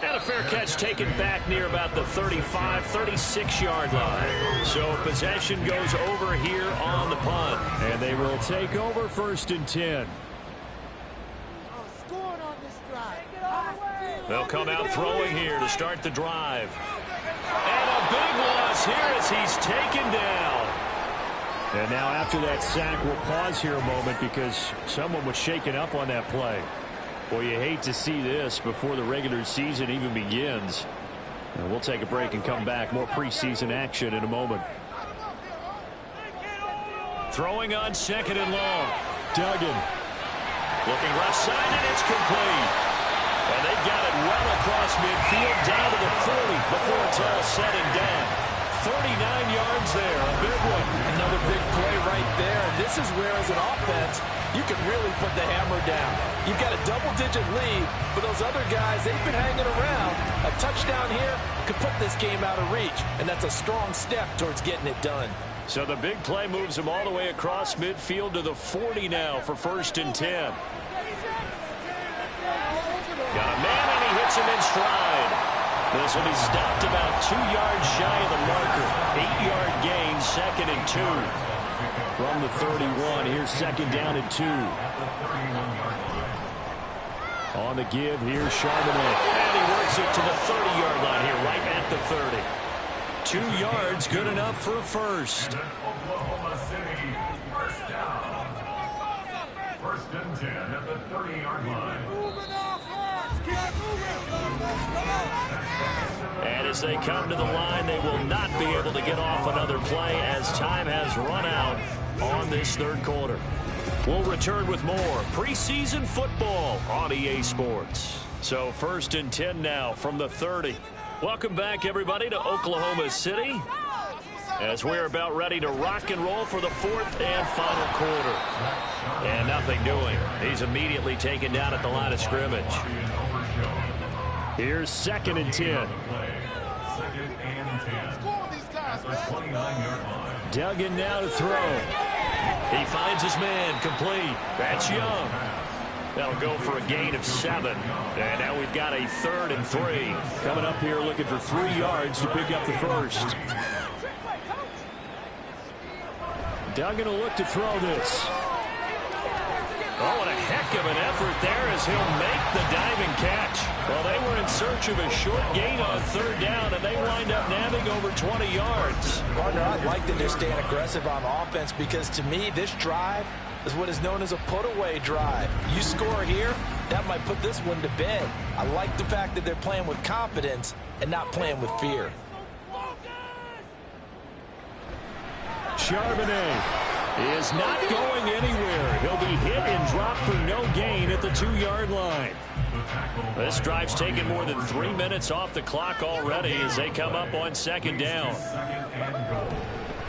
And a fair catch taken back near about the 35, 36-yard line. So possession goes over here on the punt. And they will take over 1st and 10. They'll come out throwing here to start the drive. And a big loss here as he's taken down. And now after that sack, we'll pause here a moment because someone was shaken up on that play. Well, you hate to see this before the regular season even begins. And we'll take a break and come back. More preseason action in a moment. Throwing on 2nd and long. Duggan. Looking left side, and it's complete. And they've got it well across midfield, down to the 40 before it's all said and done. 39 yards there, a big one. Another big play right there. And this is where, as an offense, you can really put the hammer down. You've got a double-digit lead, but those other guys, they've been hanging around. A touchdown here could put this game out of reach, and that's a strong step towards getting it done. So the big play moves them all the way across midfield to the 40 now for 1st and 10. Got a man, and he hits him in stride. This will be stopped about 2 yards shy of the marker. 8-yard gain, 2nd and 2. From the 31, here's 2nd down and 2. On the give, here's Charbonnet. And he works it to the 30-yard line here, right at the 30. 2 yards, good enough for a first. Oklahoma City, first down. 1st and 10 at the 30-yard line. And as they come to the line, they will not be able to get off another play as time has run out on this 3rd quarter. We'll return with more preseason football on EA Sports. So 1st and 10 now from the 30. Welcome back, everybody, to Oklahoma City as we're about ready to rock and roll for the 4th and final quarter. And nothing doing. He's immediately taken down at the line of scrimmage. Here's 2nd and 10. 2nd and 10 at the 29-yard line. Duggan now to throw. He finds his man, complete. That's Young. That'll go for a gain of 7. And now we've got a 3rd and 3. Coming up here looking for 3 yards to pick up the first. Duggan will look to throw this. Oh, what a heck of an effort there as he'll make the diving catch. Well, they were in search of a short gain on 3rd down, and they wind up nabbing over 20 yards. Partner, I like that they're staying aggressive on offense because, to me, this drive is what is known as a put-away drive. You score here, that might put this one to bed. I like the fact that they're playing with confidence and not playing with fear. Charbonnet is not going anywhere. He'll be hit and dropped for no gain at the 2-yard line. This drive's taken more than 3 minutes off the clock already as they come up on 2nd down.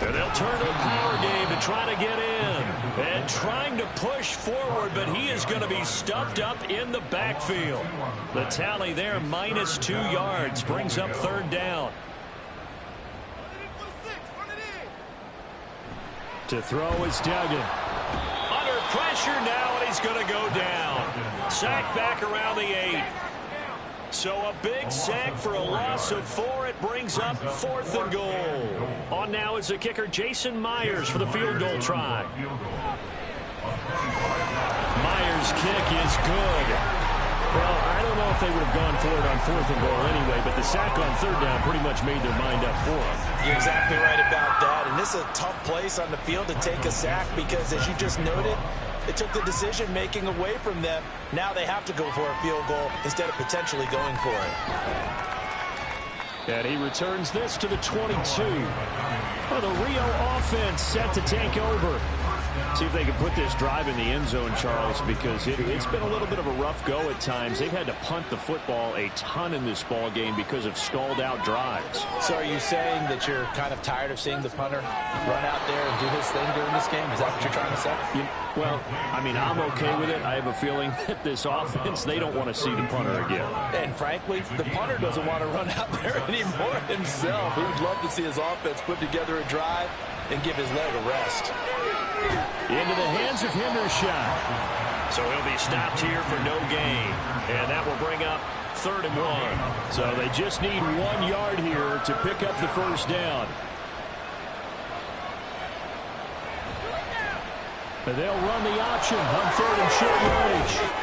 And they'll turn to a power game to try to get in. And trying to push forward, but he is going to be stuffed up in the backfield. The tally there, minus 2 yards, brings up 3rd down. to throw is Duggan. Under pressure now, and he's going to go down. Sack back around the 8. So a big sack for a loss of 4. It brings up 4th and goal. On now is the kicker, Jason Myers, for the field goal try. Myers' kick is good. Well, I don't know if they would have gone for it on 4th and goal anyway, but the sack on 3rd down pretty much made their mind up for it. You're exactly right about that. And this is a tough place on the field to take a sack because, as you just noted, it took the decision-making away from them. Now they have to go for a field goal instead of potentially going for it. And he returns this to the 22. Well, the Rio offense set to take over. See if they can put this drive in the end zone, Charles, because it's been a little bit of a rough go at times. They've had to punt the football a ton in this ball game because of stalled-out drives. So are you saying that you're kind of tired of seeing the punter run out there and do his thing during this game? Is that what you're trying to say? Well, I mean, I'm okay with it. I have a feeling that this offense, they don't want to see the punter again. And frankly, the punter doesn't want to run out there anymore himself. He would love to see his offense put together a drive and give his leg a rest. Into the hands of Hendershot. So he'll be stopped here for no gain. And that will bring up 3rd and 1. So they just need 1 yard here to pick up the first down. And they'll run the option on 3rd and short yardage.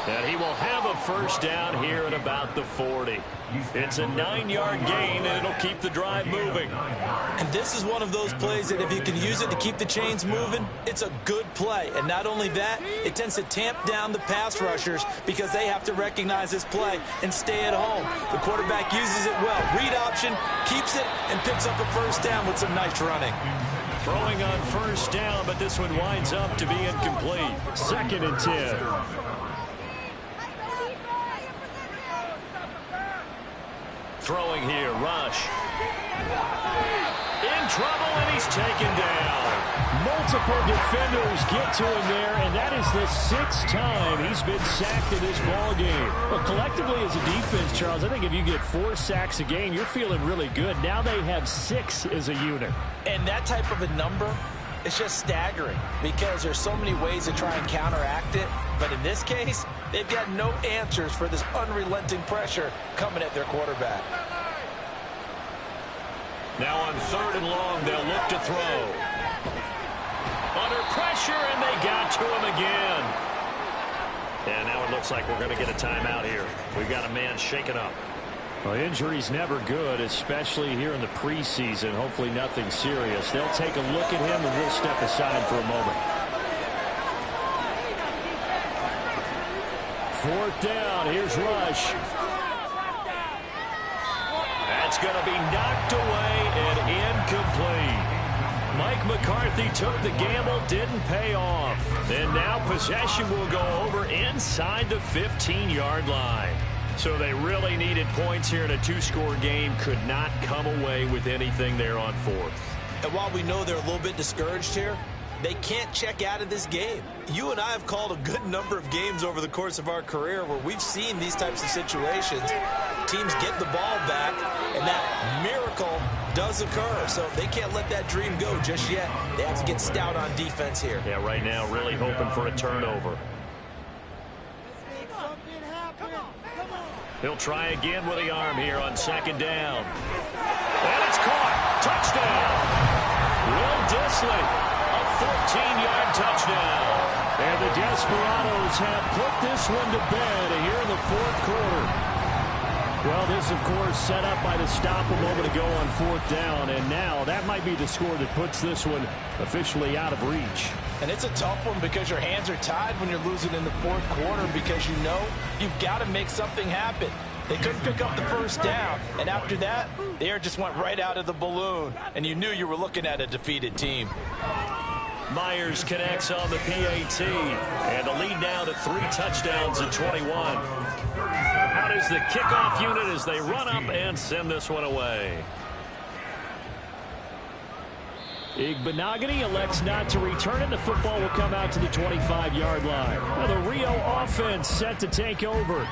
And he will have a first down here at about the 40. It's a 9-yard gain, and it'll keep the drive moving. And this is one of those plays that if you can use it to keep the chains moving, it's a good play. And not only that, it tends to tamp down the pass rushers because they have to recognize this play and stay at home. The quarterback uses it well. Read option, keeps it, and picks up a first down with some nice running. Throwing on first down, but this one winds up to be incomplete. 2nd and 10. Throwing here, Rush. In trouble, and he's taken down. Multiple defenders get to him there, and that is the 6th time he's been sacked in this ball game. But collectively as a defense, Charles, I think if you get 4 sacks a game, you're feeling really good. Now they have 6 as a unit. And that type of a number, it's just staggering because there's so many ways to try and counteract it. But in this case, they've got no answers for this unrelenting pressure coming at their quarterback. Now on 3rd and long, they'll look to throw. Under pressure, and they got to him again. And now it looks like we're going to get a timeout here. We've got a man shaken up. Well, injury's never good, especially here in the preseason. Hopefully nothing serious. They'll take a look at him, and we'll step aside for a moment. 4th down. Here's Rush. That's going to be knocked away and incomplete. Mike McCarthy took the gamble, didn't pay off. And now possession will go over inside the 15-yard line. So they really needed points here in a 2-score game. Could not come away with anything there on 4th. And while we know they're a little bit discouraged here, they can't check out of this game. You and I have called a good number of games over the course of our career where we've seen these types of situations. Teams get the ball back, and that miracle does occur. So they can't let that dream go just yet. They have to get stout on defense here. Yeah, right now really hoping for a turnover. He'll try again with the arm here on 2nd down. And it's caught. Touchdown. Will Dissly, a 14-yard touchdown. And the Desperados have put this one to bed here in the 4th quarter. Well, this, of course, set up by the stop a moment ago on 4th down, and now that might be the score that puts this one officially out of reach. And it's a tough one because your hands are tied when you're losing in the 4th quarter because you know you've got to make something happen. They couldn't pick up the 1st down, and after that, the air just went right out of the balloon, and you knew you were looking at a defeated team. Myers connects on the PAT, and the lead now to 3 touchdowns at 21. Out is the kickoff unit as they run up and send this one away. Igbenogany elects not to return it. The football will come out to the 25-yard line. Now the Rio offense set to take over.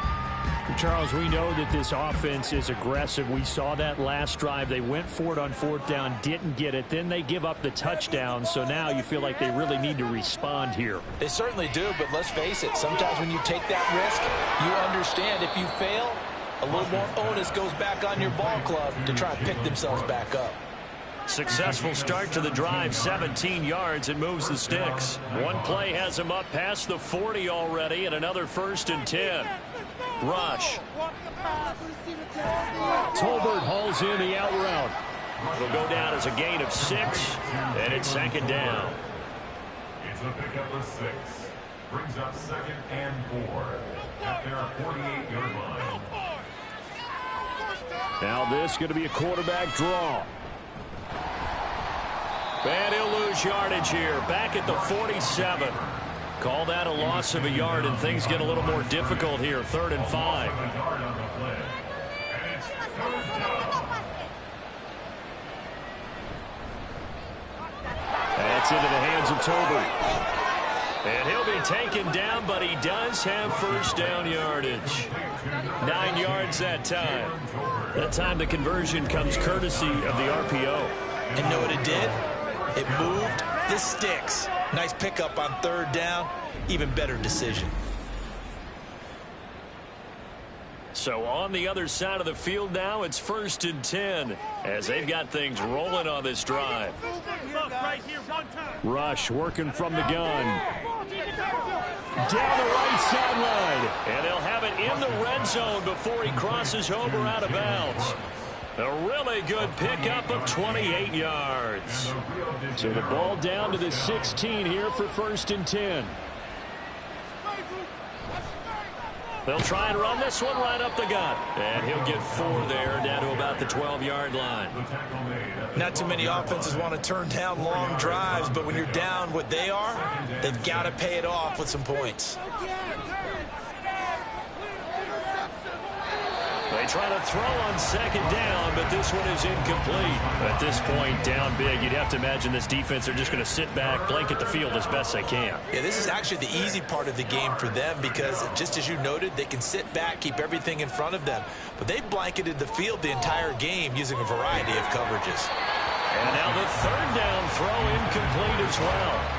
Charles, we know that this offense is aggressive. We saw that last drive. They went for it on 4th down, didn't get it. Then they give up the touchdown. So now you feel like they really need to respond here. They certainly do, but let's face it. Sometimes when you take that risk, you understand if you fail, a little more onus goes back on your ball club to try and pick themselves back up. Successful start to the drive, 17 yards, and moves the sticks. One play has him up past the 40 already, and another 1st and 10. Rush. Tolbert hauls in the out route. It'll go down as a gain of 6, and it's 2nd down. It's a pickup of 6. Brings up 2nd and 4 at their 48-yard line. Now this is going to be a quarterback draw. And he'll lose yardage here. Back at the 47. Call that a loss of a yard, and things get a little more difficult here. 3rd and 5. That's into the hands of Tolbert. And he'll be taken down, but he does have 1st down yardage. 9 yards that time. That time the conversion comes courtesy of the RPO. And know what it did? It moved the sticks. Nice pickup on 3rd down. Even better decision. So on the other side of the field now, it's 1st and 10 as they've got things rolling on this drive. Rush working from the gun. Down the right sideline. And they'll have it in the red zone before he crosses over out of bounds. A really good pickup of 28 yards. So the ball down to the 16 here for 1st and 10. They'll try and run this one right up the gut. And he'll get 4 there, down to about the 12-yard line. Not too many offenses want to turn down long drives, but when you're down what they are, they've got to pay it off with some points. They try to throw on second down, but this one is incomplete. At this point, down big, you'd have to imagine this defense are just going to sit back, blanket the field as best they can. Yeah, this is actually the easy part of the game for them because, just as you noted, they can sit back, keep everything in front of them. But they blanketed the field the entire game using a variety of coverages. And now the third down throw incomplete as well.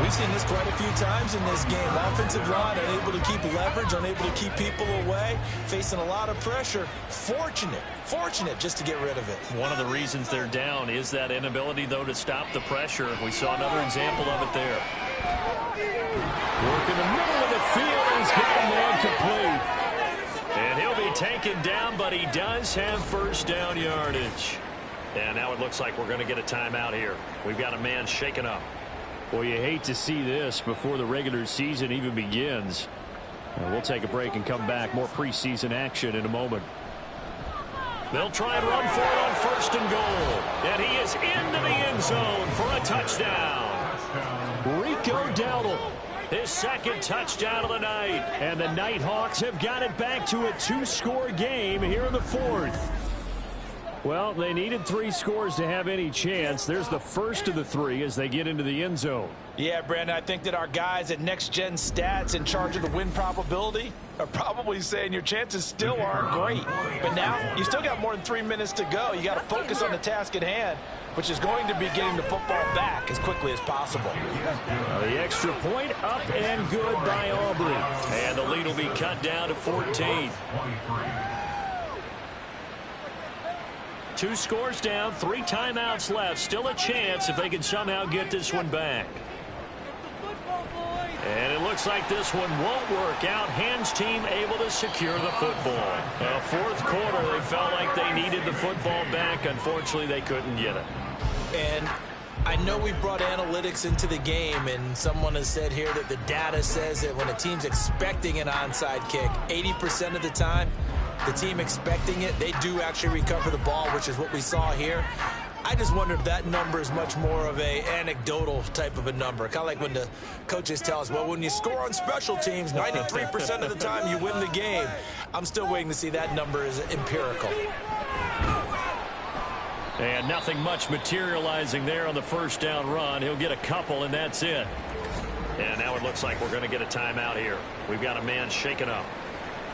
We've seen this quite a few times in this game. Offensive line unable to keep leverage, unable to keep people away, facing a lot of pressure. Fortunate just to get rid of it. One of the reasons they're down is that inability, though, to stop the pressure. We saw another example of it there. Work in the middle of the field. He's got a man complete. And he'll be taken down, but he does have first down yardage. And now it looks like we're going to get a timeout here. We've got a man shaken up. Well, you hate to see this before the regular season even begins. We'll take a break and come back. More preseason action in a moment. They'll try and run for it on first and goal. And he is into the end zone for a touchdown. Rico Dowdle. His second touchdown of the night. And the Nighthawks have got it back to a two-score game here in the fourth. Well, they needed 3 scores to have any chance. There's the first of the 3 as they get into the end zone. Yeah, Brandon, I think that our guys at Next Gen Stats in charge of the win probability are probably saying your chances still aren't great. But now you still got more than 3 minutes to go. You got to focus on the task at hand, which is going to be getting the football back as quickly as possible. The extra point up and good by Aubrey. And the lead will be cut down to 14. 2 scores down, 3 timeouts left. Still a chance if they can somehow get this one back. And it looks like this one won't work out. Hands team able to secure the football. Fourth quarter, they felt like they needed the football back. Unfortunately, they couldn't get it. And I know we brought analytics into the game, and someone has said here that the data says that when a team's expecting an onside kick, 80% of the time, the team expecting it, they do actually recover the ball, which is what we saw here. I just wonder if that number is much more of a anecdotal type of a number. Kind of like when the coaches tell us, well, when you score on special teams, 93% of the time you win the game. I'm still waiting to see that number is empirical. And nothing much materializing there on the first down run. He'll get a couple, and that's it. And now it looks like we're going to get a timeout here. We've got a man shaken up.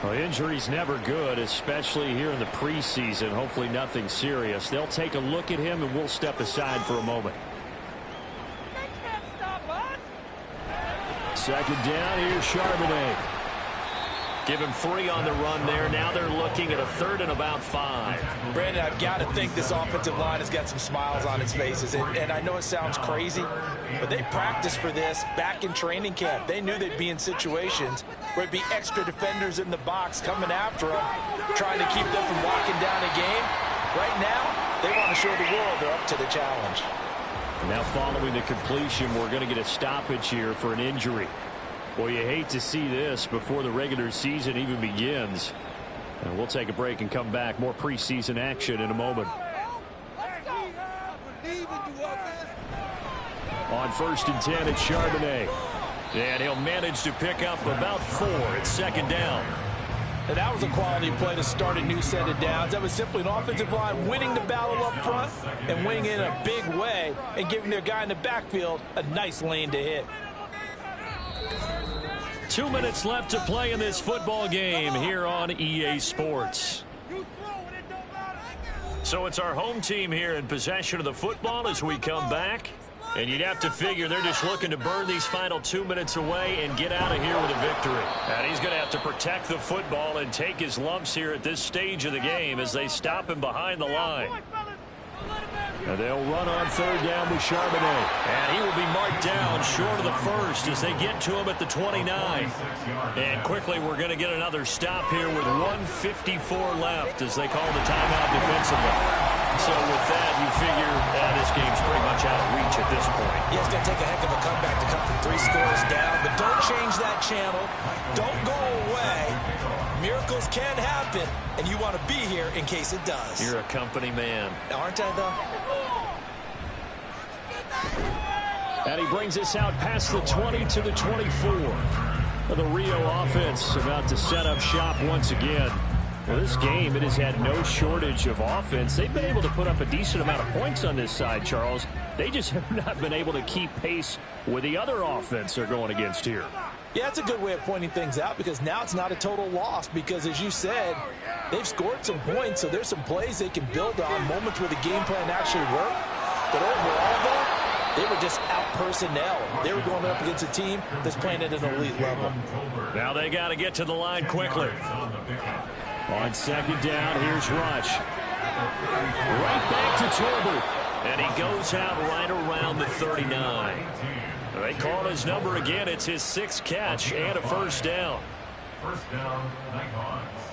Well, injury's never good, especially here in the preseason. Hopefully nothing serious. They'll take a look at him, and we'll step aside for a moment. Second down, here's Charbonnet. Give him 3 on the run there. Now they're looking at a 3rd and about 5. Brandon, I've got to think this offensive line has got some smiles on its faces. And I know it sounds crazy, but they practiced for this back in training camp. They knew they'd be in situations where it'd be extra defenders in the box coming after them, trying to keep them from locking down a game. Right now, they want to show the world they're up to the challenge. Now following the completion, we're going to get a stoppage here for an injury. Well, you hate to see this before the regular season even begins. And we'll take a break and come back. More preseason action in a moment. On 1st and 10, it's Charbonnet. And he'll manage to pick up about 4. It's second down. And that was a quality play to start a new set of downs. That was simply an offensive line winning the battle up front and winning in a big way and giving their guy in the backfield a nice lane to hit. 2 minutes left to play in this football game here on EA Sports. So it's our home team here in possession of the football as we come back. And you'd have to figure they're just looking to burn these final 2 minutes away and get out of here with a victory. And he's going to have to protect the football and take his lumps here at this stage of the game as they stop him behind the line. And they'll run on 3rd down with Charbonnet. And he will be marked down short of the 1st as they get to him at the 29. And quickly we're going to get another stop here with 1:54 left as they call the timeout defensively. So with that, you figure this game's pretty much out of reach at this point. Yeah, it's going to take a heck of a comeback to come from 3 scores down, but don't change that channel. Don't go away. Miracles can happen, and you want to be here in case it does. You're a company man. Aren't I, though? And he brings us out past the 20 to the 24. The Rio offense about to set up shop once again. Well, this game, it has had no shortage of offense. They've been able to put up a decent amount of points on this side, Charles. They just have not been able to keep pace with the other offense they're going against here. Yeah, that's a good way of pointing things out because now it's not a total loss because, as you said, they've scored some points, so there's some plays they can build on, moments where the game plan actually worked. But overall, though, they were just out-personnel. They were going up against a team that's playing at an elite level. Now they got to get to the line quickly. On second down, here's Rush. Right back to Tolbert. And he goes out right around the 39. They call his number again. It's his 6th catch and a first down. First down, Nighthawks.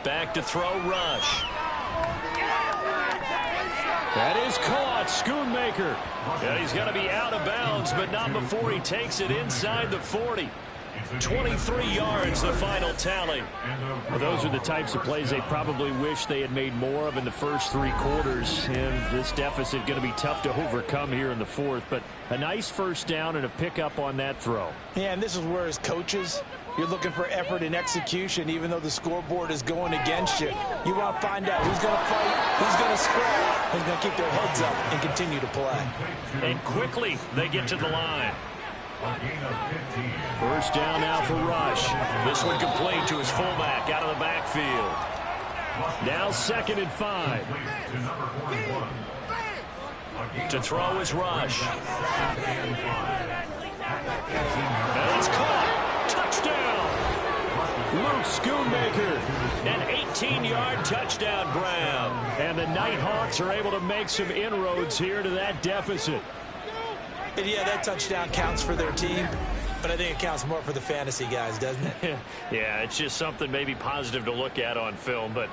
Back to throw, Rush. That is caught. Schoonmaker. And he's going to be out of bounds, but not before he takes it inside the 40. 23 yards, the final tally. Well, those are the types of plays they probably wish they had made more of in the first 3 quarters. And this deficit going to be tough to overcome here in the 4th. But a nice first down and a pickup on that throw. Yeah, and this is where as coaches, you're looking for effort and execution, even though the scoreboard is going against you. You want to find out who's going to fight, who's going to score, who's going to keep their heads up and continue to play. And quickly, they get to the line. First down now for Rush. This one complete to his fullback out of the backfield. Now 2nd and 5. To throw is Rush. And it's caught. Touchdown. Luke Schoonmaker. An 18-yard touchdown grab. And the Nighthawks are able to make some inroads here to that deficit. And yeah, that touchdown counts for their team, but I think it counts more for the fantasy guys, doesn't it? Yeah, it's just something maybe positive to look at on film, but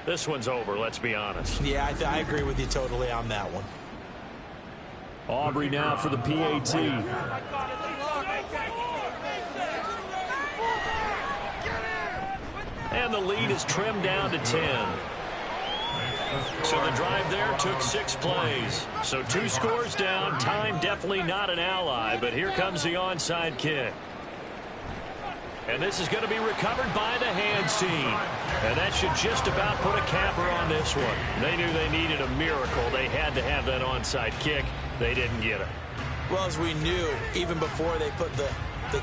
this one's over, let's be honest. Yeah, I agree with you totally on that one. Aubrey now for the PAT. And the lead is trimmed down to 10. So the drive there took 6 plays. So 2 scores down. Time definitely not an ally, but here comes the onside kick. And this is going to be recovered by the hands team. And that should just about put a capper on this one. They knew they needed a miracle. They had to have that onside kick. They didn't get it. Well, as we knew, even before they put the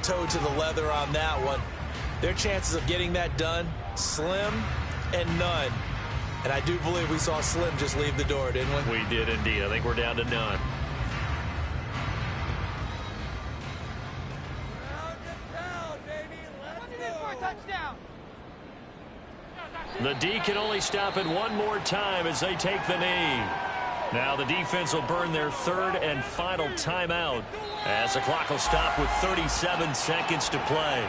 toe to the leather on that one, their chances of getting that done, slim and none. And I do believe we saw Slim just leave the door, didn't we? We did indeed. I think we're down to none. The D can only stop it one more time as they take the knee. Now the defense will burn their 3rd and final timeout as the clock will stop with 37 seconds to play.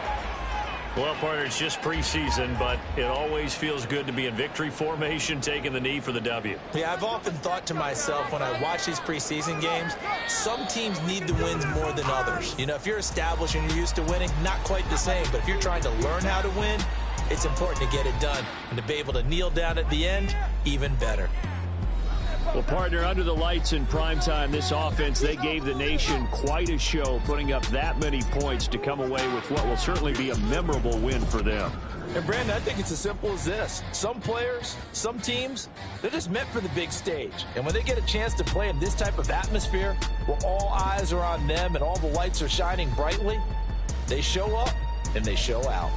Well, partner, it's just preseason, but it always feels good to be in victory formation, taking the knee for the W. Yeah, I've often thought to myself when I watch these preseason games, some teams need the wins more than others. You know, if you're established and you're used to winning, not quite the same. But if you're trying to learn how to win, it's important to get it done. And to be able to kneel down at the end, even better. Well, partner, under the lights in primetime, this offense, they gave the nation quite a show, putting up that many points to come away with what will certainly be a memorable win for them. And, Brandon, I think it's as simple as this. Some players, some teams, they're just meant for the big stage. And when they get a chance to play in this type of atmosphere where all eyes are on them and all the lights are shining brightly, they show up and they show out.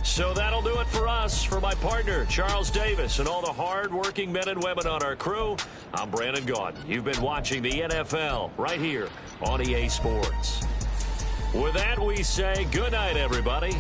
So that'll do it for us. For my partner, Charles Davis, and all the hard-working men and women on our crew, I'm Brandon Gaudin. You've been watching the NFL right here on EA Sports. With that, we say good night, everybody.